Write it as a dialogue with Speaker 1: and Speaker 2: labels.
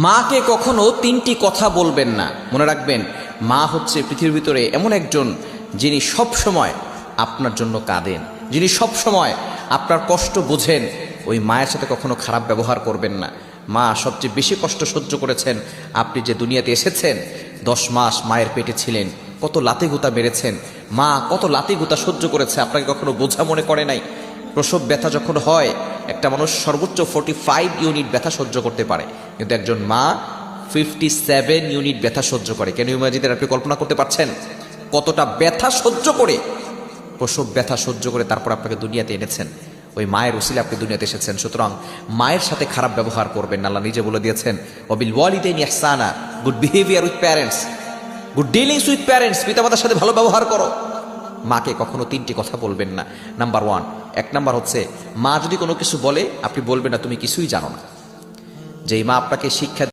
Speaker 1: মাকে কখনো তিনটি কথা বলবেন না। মনে রাখবেন, মা হচ্ছে পৃথিবীর ভিতরে এমন একজন যিনি সব সময় আপনার জন্য কাঁদেন, যিনি সব সময় আপনার কষ্ট বোঝেন। ওই মায়ের সাথে কখনো খারাপ ব্যবহার করবেন না। মা সবচেয়ে বেশি কষ্ট সহ্য করেছেন। আপনি যে দুনিয়াতে এসেছেন, 10 মাস মায়ের পেটে ছিলেন, কত লাতি গুতা মেরেছেন, মা কত লাতি গুতা সহ্য করেছে, আপনাকে কখনো বোঝা মনে করে নাই। প্রসব ব্যথা যখন হয়, একটা মানুষ সর্বোচ্চ 45 ইউনিট ব্যথা সহ্য করতে পারে, কিন্তু একজন মা 57 ইউনিট ব্যথা সহ্য করে। কেন ইমাজিদের আপনি কল্পনা করতে পারছেন কতটা ব্যথা সহ্য করে, প্রসব ব্যথা সহ্য করে তারপর আপনাকে দুনিয়াতে এনেছেন। ওই মায়ের উসিলে আপনি দুনিয়াতে এসেছেন। সুতরাং মায়ের সাথে খারাপ ব্যবহার করবেন না। আল্লাহ নিজে বলে দিয়েছেন, ওয়াবিল ওয়ালিদাইনি ইহসানা, good behaviour with parents, good dealings with parents, পিতামাতার সাথে ভালো ব্যবহার করো। মাকে কখনো তিনটি কথা বলবেন না। নাম্বার 1, 1 নাম্বার হচ্ছে, মা যদি কোনো কিছু বলে আপনি বলবেন না তুমি কিছুই জানো না। যেই মা আপনাকে শিক্ষা